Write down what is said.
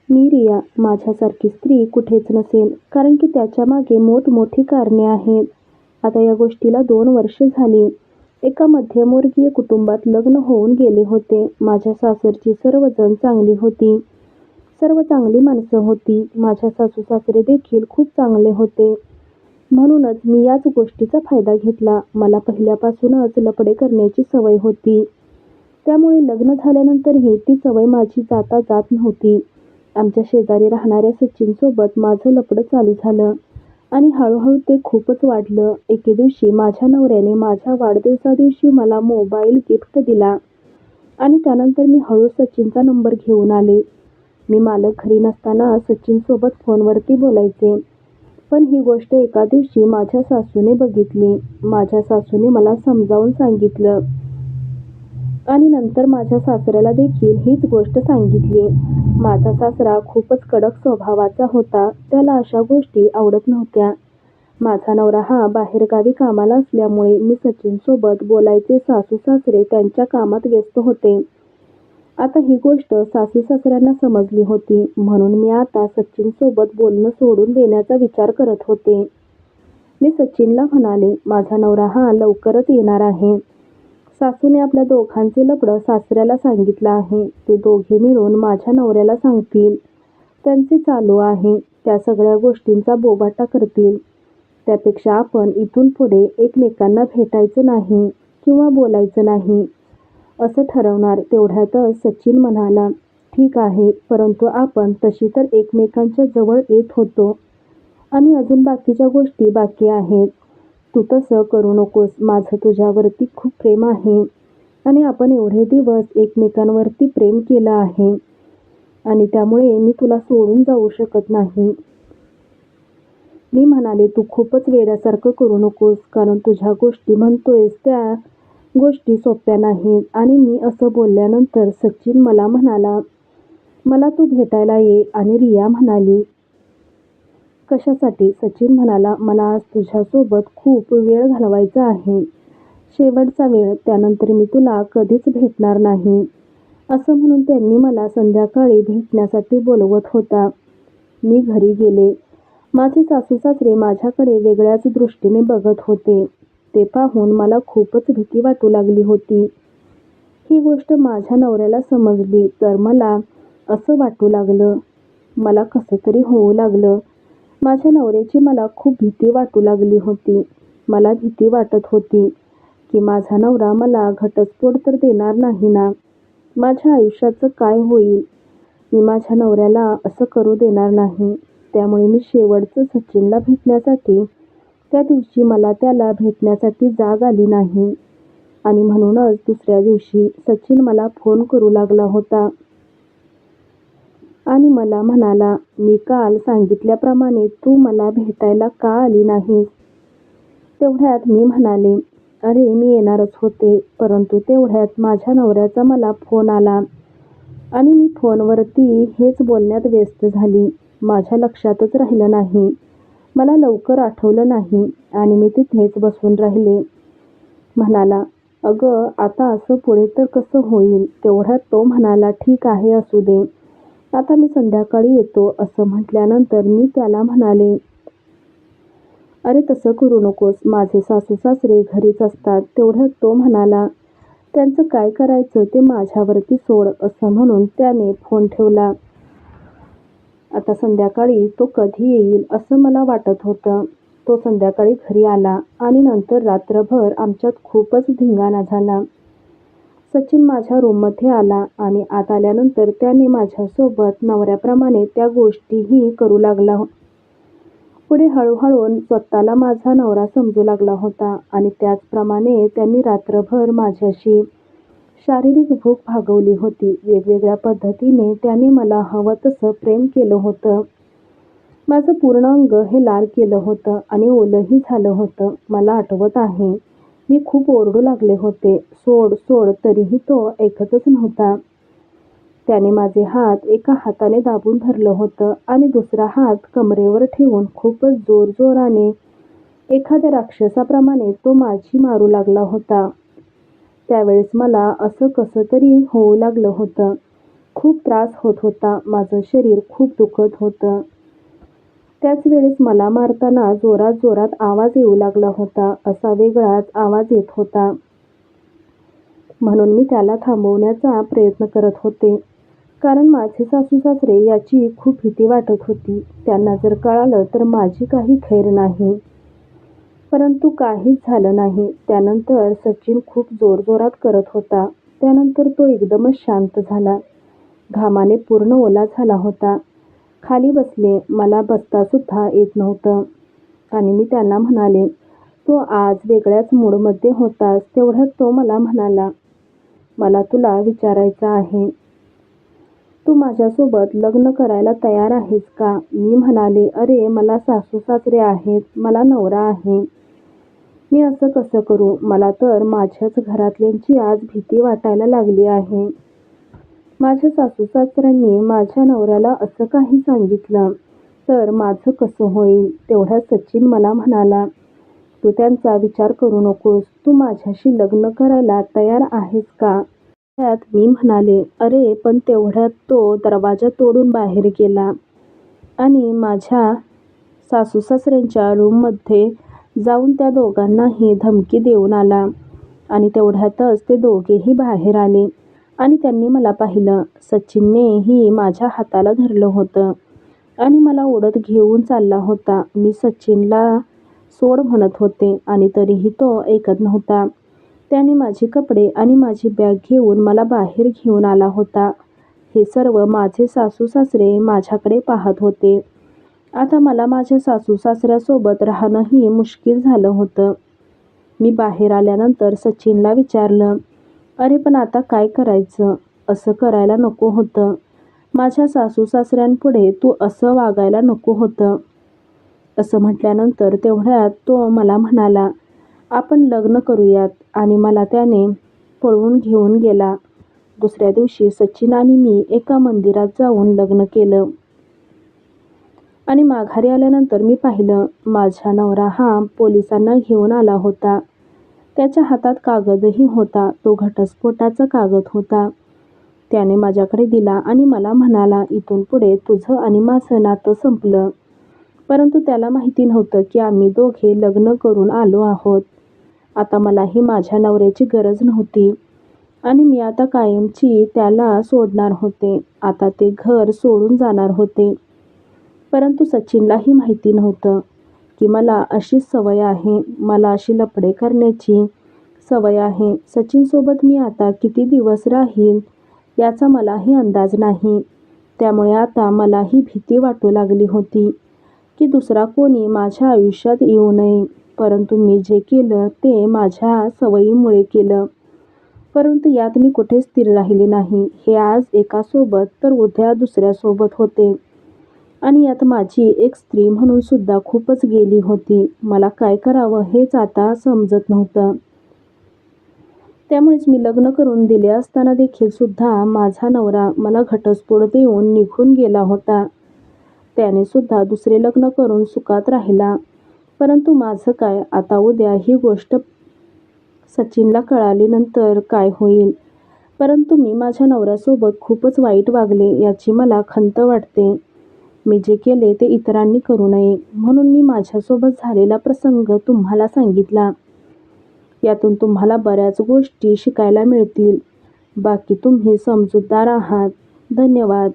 मी रिया. माझ्यासारखी स्त्री कुठेच नसेल, कारण की त्याच्यामागे मोठमोठी कारणे आहेत. आता या गोष्टीला 2 वर्ष झाली. एका मध्यमवर्गीय कुटुंबात लग्न होऊन गेले होते. माझ्या सासरची सर्वजण चांगली होती. सर्व चांगली माणसं होती. माझ्या सासू-सासरे देखील खूप चांगले होते. म्हणूनच मी याच गोष्टीचा फायदा घेतला. मला पहिल्यापासूनच लफडे करण्याची सवय होती. त्यामुळे लग्न झाल्यानंतरही ती सवय माझी जाता जात नव्हती. आमच्या शेजारी राहणाऱ्या सचिनसोबत माझं लफडं चालू झालं आणि हळूहळू ते खूपच वाढलं. एके दिवशी माझ्या नवऱ्याने माझ्या वाढदिवसादिवशी मला मोबाईल गिफ्ट दिला आणि त्यानंतर मी हळू सचिनचा नंबर घेऊन आले. मी मालक घरी नसताना सचिनसोबत फोनवरती बोलायचे. पण ही गोष्ट एका दिवशी माझ्या सासूने बघितली. माझ्या सासूने मला समजावून सांगितलं आणि नंतर माझ्या सासऱ्याला देखील हीच गोष्ट सांगितली. माझा सासरा खूपच कडक स्वभावाचा होता. त्याला अशा गोष्टी आवडत नव्हत्या. माझा नवरा हा बाहेरगावी कामाला असल्यामुळे मी सचिनसोबत बोलायचे. सासू-सासरे त्यांच्या कामात व्यस्त होते. आता ही गोष्ट सासू-सासऱ्यांना समजली होती. म्हणून मी आता सचिनसोबत बोलणं सोडून देण्याचा विचार करत होते. मी सचिनला म्हणाले, माझा नवरा हा लवकरच येणार आहे. सासूने आपल्या दोघांचे लफडं सासऱ्याला सांगितलं आहे. ते दोघे मिळून माझ्या नवऱ्याला सांगतील. त्यांचे चालू आहे. त्या सगळ्या गोष्टींचा बोबाटा करतील. त्यापेक्षा आपण इथून पुढे एकमेकांना भेटायचं नाही किंवा बोलायचं नाही असं ठरवणार. तेवढ्यातच सचिन म्हणाला, ठीक आहे, परंतु आपण तशी तर एकमेकांच्या जवळ येत होतो आणि अजून बाकीच्या गोष्टी बाकी आहेत. तू तसं करू नकोस. माझं तुझ्यावरती खूप प्रेम आहे आणि आपण एवढे दिवस एकमेकांवरती प्रेम केलं आहे आणि त्यामुळे मी तुला सोडून जाऊ शकत नाही. मी म्हणाले, तू खूपच वेड्यासारखं करू नकोस, कारण तुझ्या गोष्टी म्हणतोयस त्या गोष्टी सोप्या नाहीत. आणि मी असं बोलल्यानंतर सचिन मला म्हणाला, मला तू भेटायला ये. आणि रिया म्हणाली, कशासाठी? सचिन म्हणाला, मला आज तुझ्यासोबत खूप वेळ घालवायचा आहे. शेवटचा वेळ. त्यानंतर मी तुला कधीच भेटणार नाही. असं म्हणून त्यांनी मला संध्याकाळी भेटण्यासाठी बोलवत होता. मी घरी गेले. माझे सासू-सासरे माझ्याकडे वेगळ्याच दृष्टीने बघत होते. ते पाहून मला खूपच भीती वाटू लागली होती. ही गोष्ट माझ्या नवऱ्याला समजली तर मला असं वाटू लागलं. मला कसं तरी होऊ लागलं. माझ्या नवऱ्याची मला खूप भीती वाटू लागली होती. मला भीती वाटत होती की माझा नवरा मला घटस्फोट तर देणार नाही ना? माझ्या आयुष्याचं काय होईल? मी माझ्या नवऱ्याला असं करू देणार नाही. त्यामुळे मी शेवटचं सचिनला भेटण्यासाठी त्या दिवशी मला त्याला भेटण्यासाठी जाग आली नाही आणि म्हणूनच दुसऱ्या दिवशी सचिन मला फोन करू लागला होता आणि मला म्हणाला, मी काल सांगितल्याप्रमाणे तू मला भेटायला का आली नाहीस? तेवढ्यात मी म्हणाले, अरे मी येणारच होते, परंतु तेवढ्यात माझ्या नवऱ्याचा मला फोन आला आणि मी फोनवरती हेच बोलण्यात व्यस्त झाली. माझ्या लक्षातच राहिलं नाही. मला लवकर आठवलं नाही आणि मी तिथेच बसून राहिले. म्हणाला, अगं आता असं पुढे तर कसं होईल? तेवढ्यात तो म्हणाला, ठीक आहे, असू दे. आता मी संध्याकाळी येतो. असं म्हटल्यानंतर मी त्याला म्हणाले, अरे तसं करू नकोस. माझे सासू-सासरे घरीच असतात. तेवढ्यात तो म्हणाला, त्यांचं काय करायचं ते माझ्यावरती सोड. असं म्हणून त्याने फोन ठेवला. आता संध्याकाळी तो कधी येईल असं मला वाटत होतं. तो संध्याकाळी घरी आला आणि नंतर रात्रभर आमच्यात खूपच धिंगाणा झाला. सचिन माझ्या रूममध्ये आला आणि आत आल्यानंतर त्याने माझ्यासोबत नवऱ्याप्रमाणे त्या गोष्टीही करू लागला. पुढे हळूहळू स्वतःला माझा नवरा समजू लागला होता आणि त्याचप्रमाणे त्यांनी रात्रभर माझ्याशी शारीरिक भूक भागवली होती. वेगवेगळ्या पद्धतीने त्याने मला हवं तसं प्रेम केलं होतं. माझं पूर्ण अंग हे लाल केलं होतं आणि ओलंही झालं होतं. मला आठवत आहे, मी खूप ओरडू लागले होते, सोड सोड, तरीही तो ऐकतच नव्हता. त्याने माझे हात एका हाताने दाबून धरलं होतं आणि दुसरा हात कमरेवर ठेवून खूपच जोरजोराने एखाद्या राक्षसाप्रमाणे तो माझी मारू लागला होता. त्यावेळेस मला असं कसं तरी होऊ लागलं होतं. खूप त्रास होत होता. माझं शरीर खूप दुखत होतं. त्याच वेळेस मला मारताना जोरात जोरात आवाज येऊ लागला होता. असा वेगळाच आवाज येत होता. म्हणून मी त्याला थांबवण्याचा प्रयत्न करत होते. कारण माझे सासू-सासरे याची खूप भीती वाटत होती. त्यांना जर कळालं तर माझी काही खैर नाही. परंतु काहीच झालं नाही. त्यानंतर सचिन खूप जोरजोरात करत होता. त्यानंतर तो एकदमच शांत झाला. घामाने पूर्ण ओला झाला होता. खाली बसले. मला बसतासुद्धा येत नव्हतं. आणि मी त्यांना म्हणाले, "तू आज वेगळ्याच मूडमध्ये होतास." तेवढ्यात तो मला म्हणाला, "मला तुला विचारायचं आहे. तू माझ्यासोबत लग्न करायला तयार आहेस का?" मी म्हणाले, "अरे, मला सासू-सासरे आहेत. मला नवरा आहे. मी असं कसं करू? मला तर माझ्याच घरातल्यांची आज भीती वाटायला लागली आहे. माझ्या सासू-सासऱ्यांनी माझ्या नवऱ्याला असं काही सांगितलं तर माझं कसं होईल?" तेवढ्यात सचिन मला म्हणाला, "तू त्यांचा विचार करू नकोस. तू माझ्याशी लग्न करायला तयार आहेस का?" त्यात मी म्हणाले, "अरे, पण" तेवढ्यात तो दरवाजा तोडून बाहेर गेला आणि माझ्या सासू-सासऱ्यांच्या रूममध्ये जाऊन त्या दोघांनाही धमकी देऊन आला. आणि तेवढ्यातच ते दोघेही बाहेर आले आणि त्यांनी मला पाहिलं. सचिननेही माझ्या हाताला धरलं होतं आणि मला ओढत घेऊन चालला होता. मी सचिनला सोड म्हणत होते आणि तरीही तो ऐकत नव्हता. त्याने माझे कपडे आणि माझी बॅग घेऊन मला बाहेर घेऊन आला होता. हे सर्व माझे सासू-सासरे माझ्याकडे पाहत होते. आता मला माझ्या सासू-सासऱ्यासोबत राहणंही मुश्कील झालं होतं. मी बाहेर आल्यानंतर सचिनला विचारलं, "अरे, पण आता काय करायचं? असं करायला नको होतं. माझ्या सासू-सासऱ्यांपुढे तू असं वागायला नको होतं." असं म्हटल्यानंतर तेवढ्यात तो मला म्हणाला, "आपण लग्न करूयात." आणि मला त्याने पळवून घेऊन गेला. दुसऱ्या दिवशी सचिन आणि मी एका मंदिरात जाऊन लग्न केलं. आणि माघारी आल्यानंतर मी पाहिलं, माझा नवरा हा पोलिसांना घेऊन आला होता. त्याच्या हातात कागदही होता. तो घटस्फोटाचा कागद होता. त्याने माझ्याकडे दिला आणि मला म्हणाला, "इथून पुढे तुझं आणि माझं नातं संपलं." परंतु त्याला माहिती नव्हतं की आम्ही दोघे लग्न करून आलो आहोत. आता मलाही माझ्या नवऱ्याची गरज नव्हती आणि मी आता कायमची त्याला सोडणार होते. आता ते घर सोडून जाणार होते. परंतु सचिनलाही माहिती नव्हतं की मला अशी सवय आहे. मला अशी लफडे करण्याची सवय आहे. सचिनसोबत मी आता किती दिवस राहील याचा मलाही अंदाज नाही. त्यामुळे आता मलाही भीती वाटू लागली होती की दुसरा कोणी माझ्या आयुष्यात येऊ नये. परंतु मी जे केलं ते माझ्या सवयीमुळे केलं. परंतु यात मी कुठे स्थिर राहिले नाही. हे आज एकासोबत तर उद्या दुसऱ्यासोबत होते. आणि यात माझी एक स्त्री म्हणून सुद्धा खूपच गेली होती. मला काय करावं हेच आता समजत नव्हतं. त्यामुळेच मी लग्न करून दिले असताना देखील सुद्धा माझा नवरा मला घटस्फोट देऊन निघून गेला होता. त्याने सुद्धा दुसरे लग्न करून सुखात राहिला. परंतु माझं काय? आता उद्या ही गोष्ट सचिनला कळाल्यानंतर काय होईल? परंतु मी माझ्या नवऱ्यासोबत खूपच वाईट वागले याची मला खंत वाटते. मी जे केले ते इतरांनी करू नये म्हणून मी माझ्यासोबत झालेला प्रसंग तुम्हाला सांगितला. यातून तुम्हाला बऱ्याच गोष्टी शिकायला मिळतील. बाकी तुम्ही समजूतदार आहात. धन्यवाद.